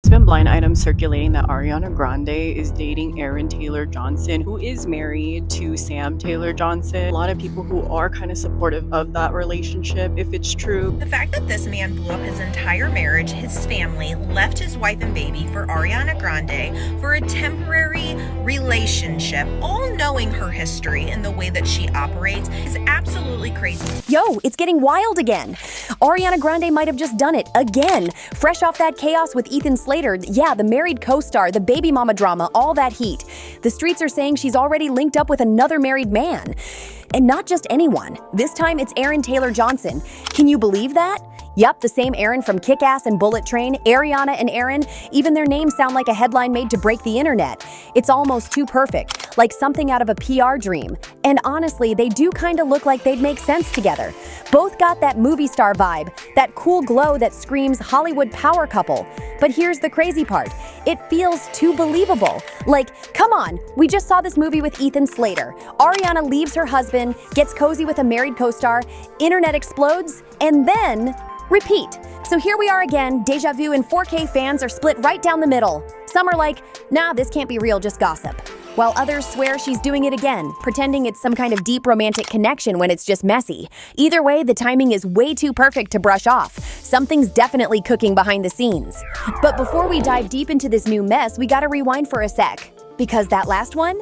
There's been blind items circulating that Ariana Grande is dating Aaron Taylor Johnson, who is married to Sam Taylor Johnson. A lot of people who are kind of supportive of that relationship, if it's true. The fact that this man blew up his entire marriage, his family, left his wife and baby for Ariana Grande for a temporary relationship, all knowing her history and the way that she operates, is absolutely crazy. Yo, it's getting wild again. Ariana Grande might have just done it again. Fresh off that chaos with Ethan Slater, yeah, the married co-star, the baby mama drama, all that heat. The streets are saying she's already linked up with another married man. And not just anyone. This time it's Aaron Taylor Johnson. Can you believe that? Yup, the same Aaron from Kick-Ass and Bullet Train, Ariana and Aaron, even their names sound like a headline made to break the internet. It's almost too perfect, like something out of a PR dream. And honestly, they do kind of look like they'd make sense together. Both got that movie star vibe, that cool glow that screams Hollywood power couple. But here's the crazy part. It feels too believable. Like, come on, we just saw this movie with Ethan Slater. Ariana leaves her husband, gets cozy with a married co-star, internet explodes, and then repeat. So here we are again, deja vu, and 4K fans are split right down the middle. Some are like, nah, this can't be real, just gossip. While others swear she's doing it again, pretending it's some kind of deep romantic connection when it's just messy. Either way, the timing is way too perfect to brush off. Something's definitely cooking behind the scenes. But before we dive deep into this new mess, we gotta rewind for a sec. Because that last one?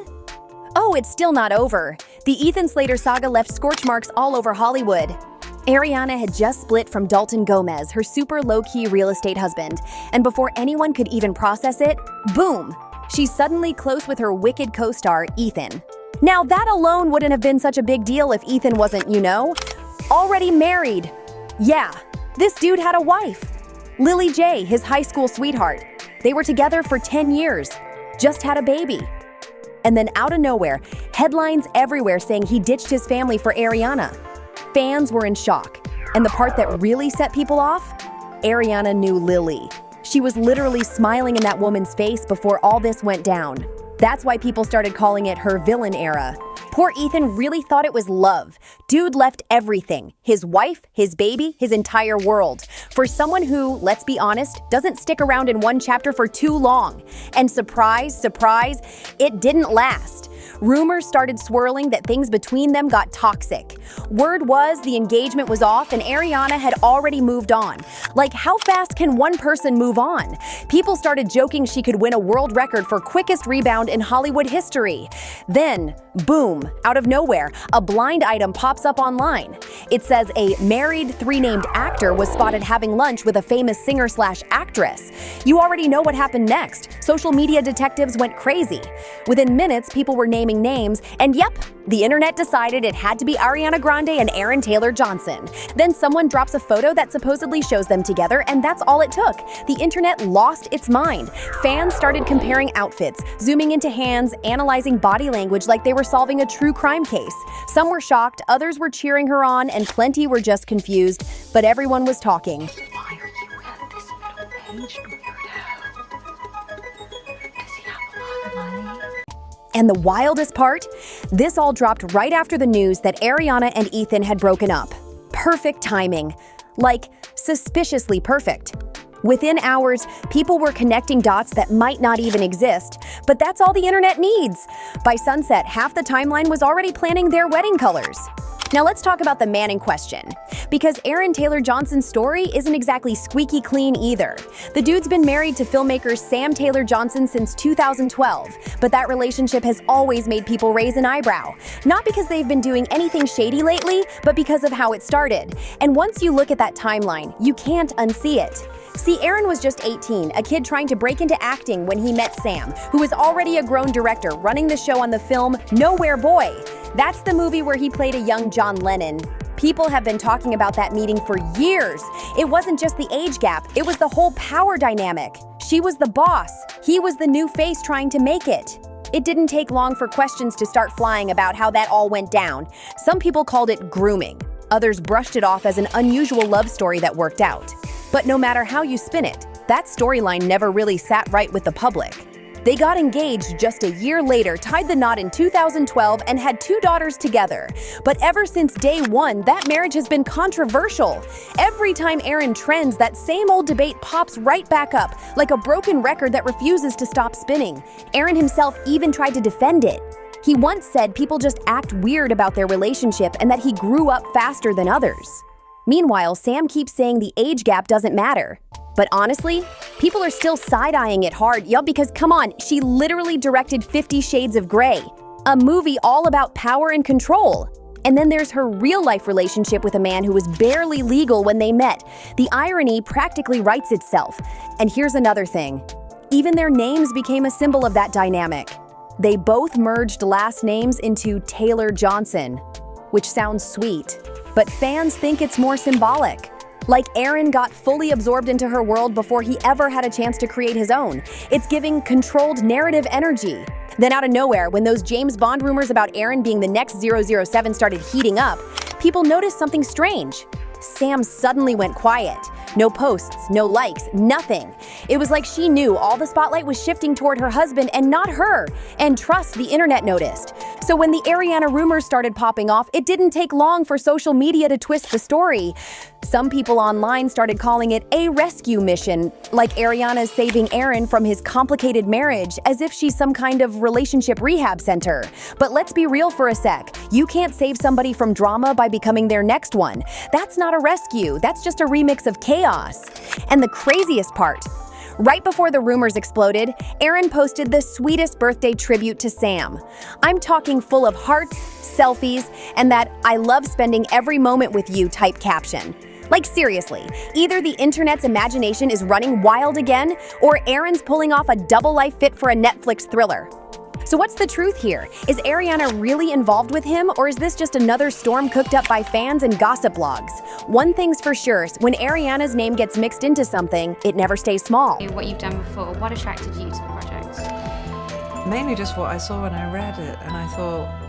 Oh, it's still not over. The Ethan Slater saga left scorch marks all over Hollywood. Ariana had just split from Dalton Gomez, her super low-key real estate husband, and before anyone could even process it, boom! She's suddenly close with her wicked co-star, Ethan. Now that alone wouldn't have been such a big deal if Ethan wasn't, already married. Yeah, this dude had a wife. Lily J, his high school sweetheart. They were together for 10 years, just had a baby. And then out of nowhere, headlines everywhere saying he ditched his family for Ariana. Fans were in shock. And the part that really set people off? Ariana knew Lily. She was literally smiling in that woman's face before all this went down. That's why people started calling it her villain era. Poor Ethan really thought it was love. Dude left everything. His wife, his baby, his entire world. For someone who, let's be honest, doesn't stick around in one chapter for too long. And surprise, surprise, it didn't last. Rumors started swirling that things between them got toxic. Word was the engagement was off and Ariana had already moved on. Like, how fast can one person move on? People started joking she could win a world record for quickest rebound in Hollywood history. Then, boom, out of nowhere, a blind item pops up online. It says a married, three-named actor was spotted having lunch with a famous singer/actress. You already know what happened next. Social media detectives went crazy. Within minutes, people were naming names, and yep, the internet decided it had to be Ariana Grande and Aaron Taylor Johnson. Then someone drops a photo that supposedly shows them together, and that's all it took. The internet lost its mind. Fans started comparing outfits, zooming into hands, analyzing body language like they were solving a true crime case. Some were shocked, others were cheering her on, and plenty were just confused, but everyone was talking. Why are you at this middle age, weirdo? Does he have a lot of money? And the wildest part? This all dropped right after the news that Ariana and Ethan had broken up. Perfect timing. Like, suspiciously perfect. Within hours, people were connecting dots that might not even exist, but that's all the internet needs. By sunset, half the timeline was already planning their wedding colors. Now let's talk about the man in question. Because Aaron Taylor Johnson's story isn't exactly squeaky clean either. The dude's been married to filmmaker Sam Taylor Johnson since 2012, but that relationship has always made people raise an eyebrow. Not because they've been doing anything shady lately, but because of how it started. And once you look at that timeline, you can't unsee it. See, Aaron was just 18, a kid trying to break into acting when he met Sam, who was already a grown director running the show on the film Nowhere Boy. That's the movie where he played a young John Lennon. People have been talking about that meeting for years. It wasn't just the age gap, it was the whole power dynamic. She was the boss, he was the new face trying to make it. It didn't take long for questions to start flying about how that all went down. Some people called it grooming. Others brushed it off as an unusual love story that worked out. But no matter how you spin it, that storyline never really sat right with the public. They got engaged just a year later, tied the knot in 2012, and had 2 daughters together. But ever since day one, that marriage has been controversial. Every time Aaron trends, that same old debate pops right back up, like a broken record that refuses to stop spinning. Aaron himself even tried to defend it. He once said people just act weird about their relationship and that he grew up faster than others. Meanwhile, Sam keeps saying the age gap doesn't matter. But honestly, people are still side-eyeing it hard, because come on, she literally directed 50 Shades of Grey, a movie all about power and control. And then there's her real-life relationship with a man who was barely legal when they met. The irony practically writes itself. And here's another thing. Even their names became a symbol of that dynamic. They both merged last names into Taylor Johnson, which sounds sweet, but fans think it's more symbolic. Like Aaron got fully absorbed into her world before he ever had a chance to create his own. It's giving controlled narrative energy. Then out of nowhere, when those James Bond rumors about Aaron being the next 007 started heating up, people noticed something strange. Sam suddenly went quiet. No posts, no likes, nothing. It was like she knew all the spotlight was shifting toward her husband and not her. And trust, the internet noticed. So when the Ariana rumors started popping off, it didn't take long for social media to twist the story. Some people online started calling it a rescue mission, like Ariana's saving Aaron from his complicated marriage, as if she's some kind of relationship rehab center. But let's be real for a sec. You can't save somebody from drama by becoming their next one. That's not a rescue, that's just a remix of chaos. And the craziest part, right before the rumors exploded, Aaron posted the sweetest birthday tribute to Sam. I'm talking full of hearts, selfies, and that "I love spending every moment with you" type caption. Like seriously, either the internet's imagination is running wild again, or Aaron's pulling off a double life fit for a Netflix thriller. So what's the truth here? Is Ariana really involved with him, or is this just another storm cooked up by fans and gossip blogs? One thing's for sure, when Ariana's name gets mixed into something, it never stays small. What you've done before, what attracted you to the project? Mainly just what I saw when I read it, and I thought,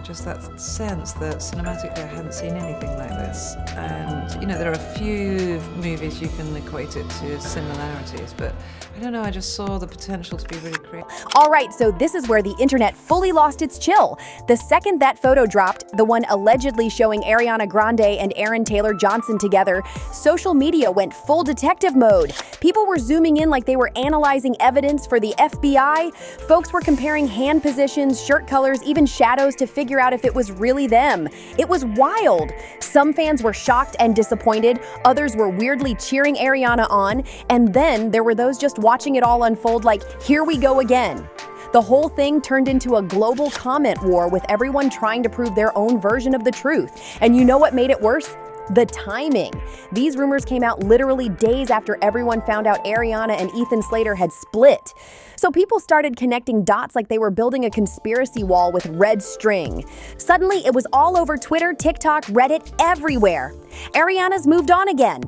just that sense that cinematically I hadn't seen anything like this. And, there are a few movies you can equate it to similarities, but I don't know, I just saw the potential to be really creative. All right, so this is where the internet fully lost its chill. The second that photo dropped, the one allegedly showing Ariana Grande and Aaron Taylor Johnson together, social media went full detective mode. People were zooming in like they were analyzing evidence for the FBI. Folks were comparing hand positions, shirt colors, even shadows to figure out if it was really them. It was wild. Some fans were shocked and disappointed, others were weirdly cheering Ariana on, and then there were those just watching it all unfold like, here we go again. The whole thing turned into a global comment war with everyone trying to prove their own version of the truth. And you know what made it worse? The timing. These rumors came out literally days after everyone found out Ariana and Ethan Slater had split. So people started connecting dots like they were building a conspiracy wall with red string. Suddenly, it was all over Twitter, TikTok, Reddit, everywhere. Ariana's moved on again.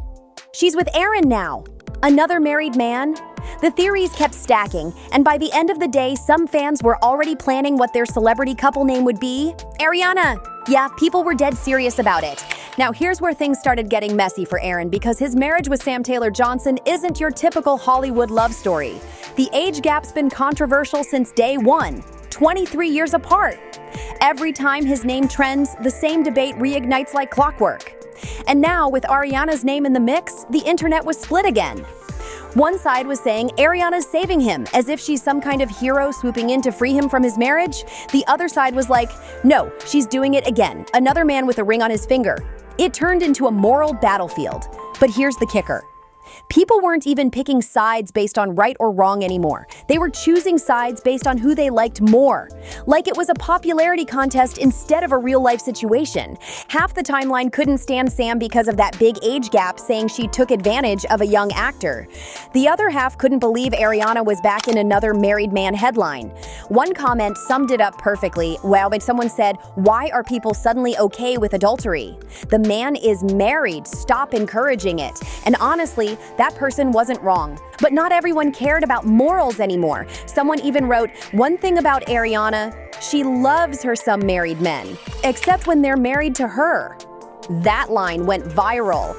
She's with Aaron now. Another married man? The theories kept stacking, and by the end of the day, some fans were already planning what their celebrity couple name would be. Ariana! Yeah, people were dead serious about it. Now here's where things started getting messy for Aaron, because his marriage with Sam Taylor Johnson isn't your typical Hollywood love story. The age gap's been controversial since day one, 23 years apart. Every time his name trends, the same debate reignites like clockwork. And now, with Ariana's name in the mix, the internet was split again. One side was saying Ariana's saving him, as if she's some kind of hero swooping in to free him from his marriage. The other side was like, no, she's doing it again, another man with a ring on his finger. It turned into a moral battlefield. But here's the kicker. People weren't even picking sides based on right or wrong anymore. They were choosing sides based on who they liked more. Like it was a popularity contest instead of a real-life situation. Half the timeline couldn't stand Sam because of that big age gap, saying she took advantage of a young actor. The other half couldn't believe Ariana was back in another married man headline. One comment summed it up perfectly. Well, but someone said, "Why are people suddenly okay with adultery? The man is married. Stop encouraging it." And honestly, that person wasn't wrong. But not everyone cared about morals anymore. Someone even wrote, "One thing about Ariana, she loves her some married men, except when they're married to her." That line went viral.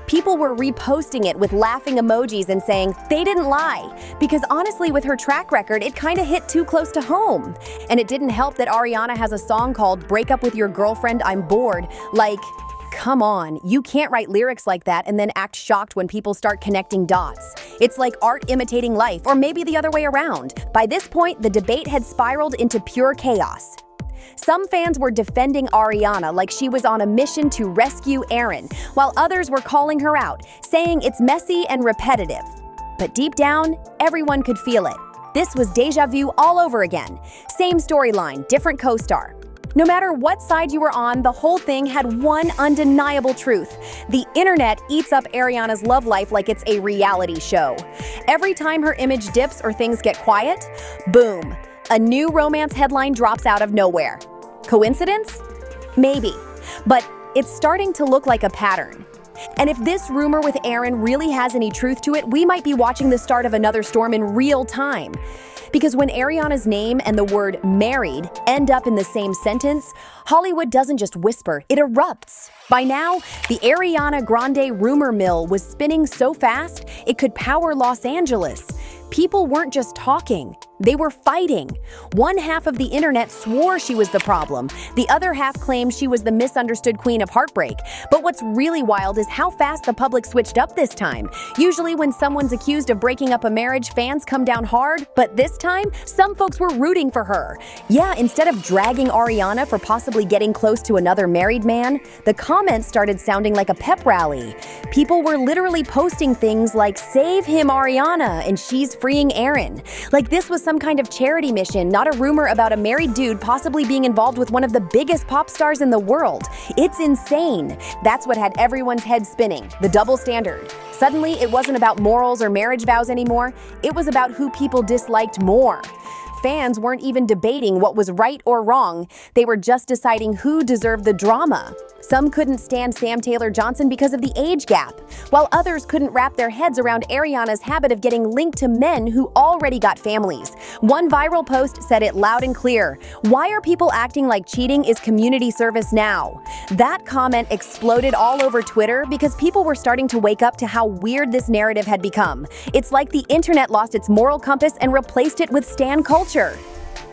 People were reposting it with laughing emojis and saying, they didn't lie. Because honestly, with her track record, it kinda hit too close to home. And it didn't help that Ariana has a song called Break Up With Your Girlfriend, I'm Bored. Like, come on, you can't write lyrics like that and then act shocked when people start connecting dots. It's like art imitating life, or maybe the other way around. By this point, the debate had spiraled into pure chaos. Some fans were defending Ariana like she was on a mission to rescue Aaron, while others were calling her out, saying it's messy and repetitive. But deep down, everyone could feel it. This was deja vu all over again. Same storyline, different co-star. No matter what side you were on, the whole thing had one undeniable truth. The internet eats up Ariana's love life like it's a reality show. Every time her image dips or things get quiet, boom, a new romance headline drops out of nowhere. Coincidence? Maybe. But it's starting to look like a pattern. And if this rumor with Aaron really has any truth to it, we might be watching the start of another storm in real time. Because when Ariana's name and the word married end up in the same sentence, Hollywood doesn't just whisper, it erupts. By now, the Ariana Grande rumor mill was spinning so fast, it could power Los Angeles. People weren't just talking, they were fighting. One half of the internet swore she was the problem. The other half claimed she was the misunderstood queen of heartbreak. But what's really wild is how fast the public switched up this time. Usually when someone's accused of breaking up a marriage, fans come down hard, but this time, some folks were rooting for her. Yeah, instead of dragging Ariana for possibly getting close to another married man, the comments started sounding like a pep rally. People were literally posting things like, "Save him, Ariana," and "She's freeing Aaron." Like this was some kind of charity mission, not a rumor about a married dude possibly being involved with one of the biggest pop stars in the world. It's insane. That's what had everyone's head spinning, the double standard. Suddenly, it wasn't about morals or marriage vows anymore. It was about who people disliked more. Fans weren't even debating what was right or wrong. They were just deciding who deserved the drama. Some couldn't stand Sam Taylor Johnson because of the age gap, while others couldn't wrap their heads around Ariana's habit of getting linked to men who already got families. One viral post said it loud and clear: "Why are people acting like cheating is community service now?" That comment exploded all over Twitter because people were starting to wake up to how weird this narrative had become. It's like the internet lost its moral compass and replaced it with stan culture.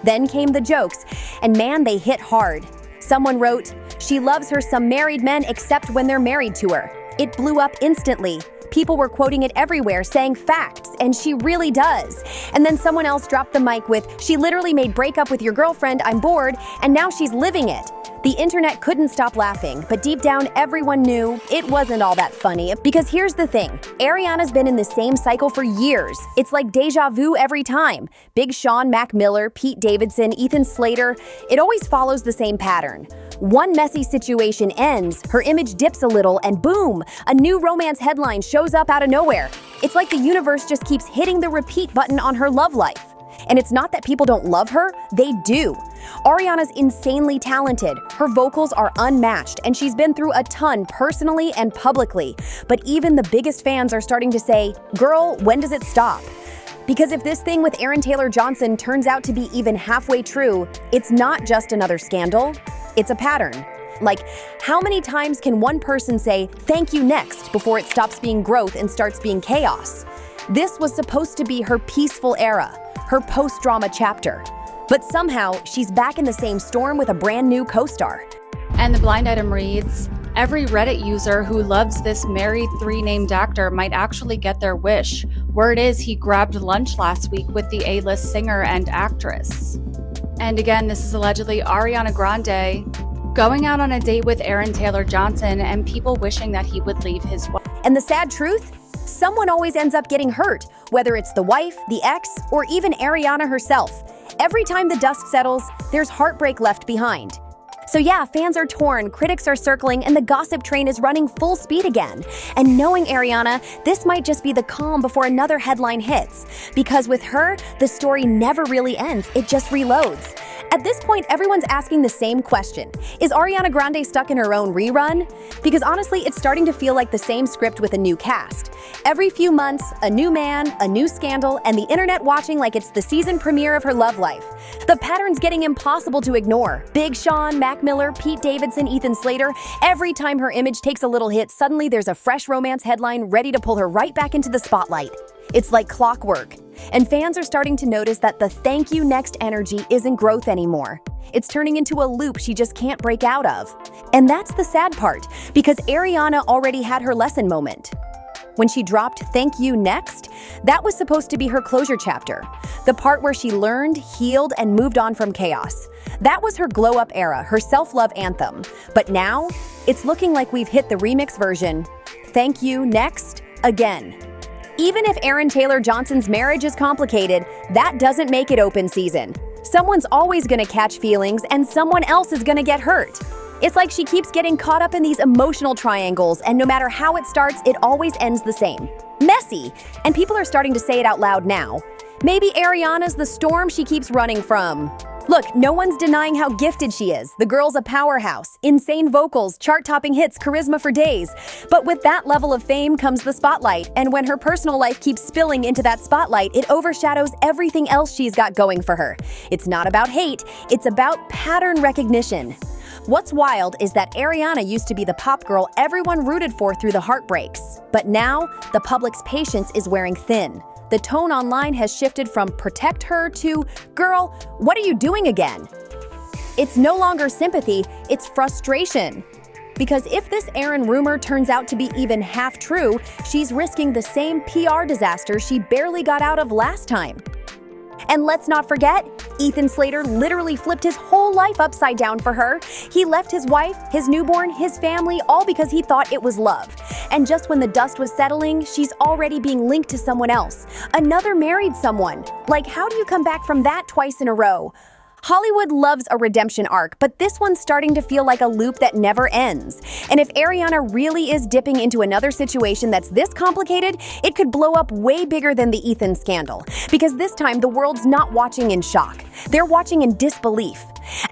Then came the jokes, and man, they hit hard. Someone wrote, "She loves her some married men except when they're married to her." It blew up instantly. People were quoting it everywhere, saying facts, and she really does. And then someone else dropped the mic with, "She literally made break up with your girlfriend, I'm bored, and now she's living it." The internet couldn't stop laughing, but deep down everyone knew it wasn't all that funny. Because here's the thing, Ariana's been in the same cycle for years. It's like deja vu every time. Big Sean, Mac Miller, Pete Davidson, Ethan Slater, it always follows the same pattern. One messy situation ends, her image dips a little, and boom, a new romance headline shows up out of nowhere. It's like the universe just keeps hitting the repeat button on her love life. And it's not that people don't love her, they do. Ariana's insanely talented, her vocals are unmatched, and she's been through a ton personally and publicly. But even the biggest fans are starting to say, "Girl, when does it stop?" Because if this thing with Aaron Taylor Johnson turns out to be even halfway true, it's not just another scandal, it's a pattern. Like, how many times can one person say, "Thank you next," before it stops being growth and starts being chaos? This was supposed to be her peaceful era, her post-drama chapter. But somehow, she's back in the same storm with a brand new co-star. And the blind item reads, "Every Reddit user who loves this married three-named actor might actually get their wish. Word is he grabbed lunch last week with the A-list singer and actress." And again, this is allegedly Ariana Grande going out on a date with Aaron Taylor Johnson and people wishing that he would leave his wife. And the sad truth? Someone always ends up getting hurt, whether it's the wife, the ex, or even Ariana herself. Every time the dust settles, there's heartbreak left behind. So yeah, fans are torn, critics are circling, and the gossip train is running full speed again. And knowing Ariana, this might just be the calm before another headline hits. Because with her, the story never really ends, it just reloads. At this point, everyone's asking the same question. Is Ariana Grande stuck in her own rerun? Because honestly, it's starting to feel like the same script with a new cast. Every few months, a new man, a new scandal, and the internet watching like it's the season premiere of her love life. The pattern's getting impossible to ignore. Big Sean, Mac Miller, Pete Davidson, Ethan Slater. Every time her image takes a little hit, suddenly there's a fresh romance headline ready to pull her right back into the spotlight. It's like clockwork. And fans are starting to notice that the thank you next energy isn't growth anymore. It's turning into a loop she just can't break out of. And that's the sad part, because Ariana already had her lesson moment. When she dropped Thank You Next, that was supposed to be her closure chapter. The part where she learned, healed, and moved on from chaos. That was her glow-up era, her self-love anthem. But now, it's looking like we've hit the remix version. Thank You Next again. Even if Aaron Taylor Johnson's marriage is complicated, that doesn't make it open season. Someone's always gonna catch feelings and someone else is gonna get hurt. It's like she keeps getting caught up in these emotional triangles, and no matter how it starts, it always ends the same. Messy! And people are starting to say it out loud now. Maybe Ariana's the storm she keeps running from. Look, no one's denying how gifted she is. The girl's a powerhouse. Insane vocals, chart-topping hits, charisma for days. But with that level of fame comes the spotlight, and when her personal life keeps spilling into that spotlight, it overshadows everything else she's got going for her. It's not about hate, it's about pattern recognition. What's wild is that Ariana used to be the pop girl everyone rooted for through the heartbreaks. But now, the public's patience is wearing thin. The tone online has shifted from protect her to, girl, what are you doing again? It's no longer sympathy, it's frustration. Because if this Aaron rumor turns out to be even half true, she's risking the same PR disaster she barely got out of last time. And let's not forget, Ethan Slater literally flipped his whole life upside down for her. He left his wife, his newborn, his family, all because he thought it was love. And just when the dust was settling, she's already being linked to someone else. Another married someone. Like, how do you come back from that twice in a row? Hollywood loves a redemption arc, but this one's starting to feel like a loop that never ends. And if Ariana really is dipping into another situation that's this complicated, it could blow up way bigger than the Ethan scandal. Because this time, the world's not watching in shock. They're watching in disbelief.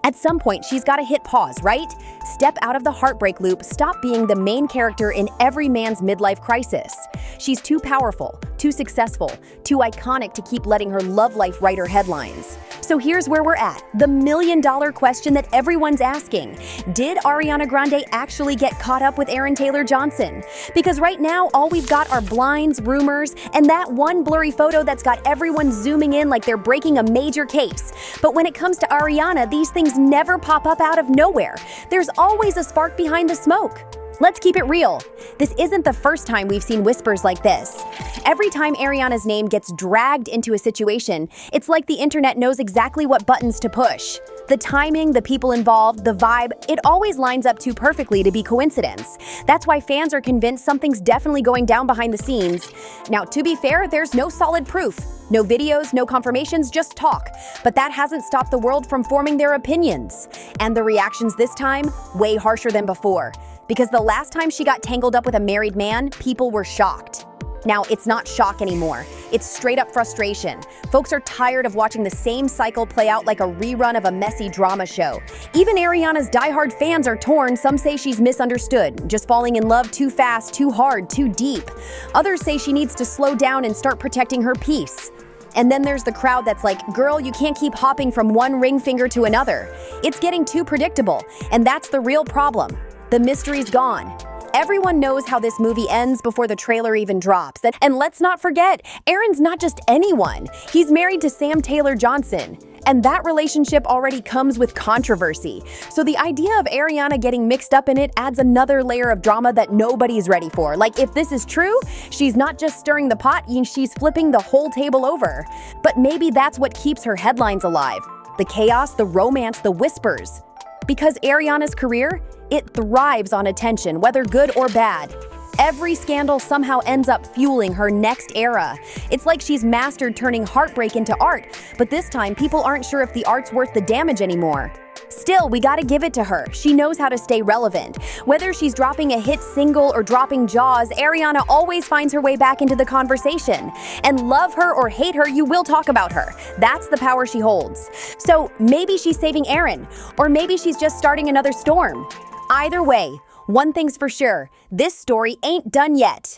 At some point, she's got to hit pause, right? Step out of the heartbreak loop, stop being the main character in every man's midlife crisis. She's too powerful, too successful, too iconic to keep letting her love life write her headlines. So here's where we're at, the million-dollar question that everyone's asking. Did Ariana Grande actually get caught up with Aaron Taylor Johnson? Because right now, all we've got are blinds, rumors, and that one blurry photo that's got everyone zooming in like they're breaking a major case. But when it comes to Ariana, these things never pop up out of nowhere. There's always a spark behind the smoke. Let's keep it real. This isn't the first time we've seen whispers like this. Every time Ariana's name gets dragged into a situation, it's like the internet knows exactly what buttons to push. The timing, the people involved, the vibe, it always lines up too perfectly to be coincidence. That's why fans are convinced something's definitely going down behind the scenes. Now, to be fair, there's no solid proof. No videos, no confirmations, just talk. But that hasn't stopped the world from forming their opinions. And the reactions this time, way harsher than before. Because the last time she got tangled up with a married man, people were shocked. Now, it's not shock anymore. It's straight up frustration. Folks are tired of watching the same cycle play out like a rerun of a messy drama show. Even Ariana's diehard fans are torn. Some say she's misunderstood, just falling in love too fast, too hard, too deep. Others say she needs to slow down and start protecting her peace. And then there's the crowd that's like, girl, you can't keep hopping from one ring finger to another. It's getting too predictable, and that's the real problem. The mystery's gone. Everyone knows how this movie ends before the trailer even drops. And let's not forget, Aaron's not just anyone. He's married to Sam Taylor Johnson. And that relationship already comes with controversy. So the idea of Ariana getting mixed up in it adds another layer of drama that nobody's ready for. Like, if this is true, she's not just stirring the pot, she's flipping the whole table over. But maybe that's what keeps her headlines alive. The chaos, the romance, the whispers. Because Ariana's career, it thrives on attention, whether good or bad. Every scandal somehow ends up fueling her next era. It's like she's mastered turning heartbreak into art, but this time people aren't sure if the art's worth the damage anymore. Still, we gotta give it to her. She knows how to stay relevant. Whether she's dropping a hit single or dropping Jaws, Ariana always finds her way back into the conversation. And love her or hate her, you will talk about her. That's the power she holds. So maybe she's saving Aaron, or maybe she's just starting another storm. Either way, one thing's for sure, this story ain't done yet.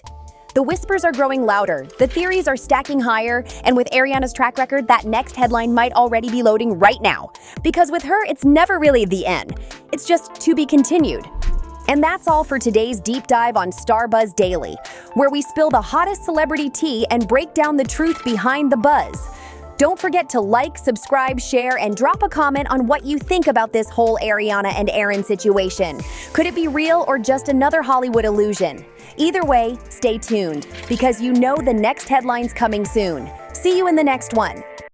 The whispers are growing louder, the theories are stacking higher, and with Ariana's track record, that next headline might already be loading right now. Because with her, it's never really the end. It's just to be continued. And that's all for today's deep dive on Starbuzz Daily, where we spill the hottest celebrity tea and break down the truth behind the buzz. Don't forget to like, subscribe, share, and drop a comment on what you think about this whole Ariana and Aaron situation. Could it be real or just another Hollywood illusion? Either way, stay tuned, because you know the next headline's coming soon. See you in the next one.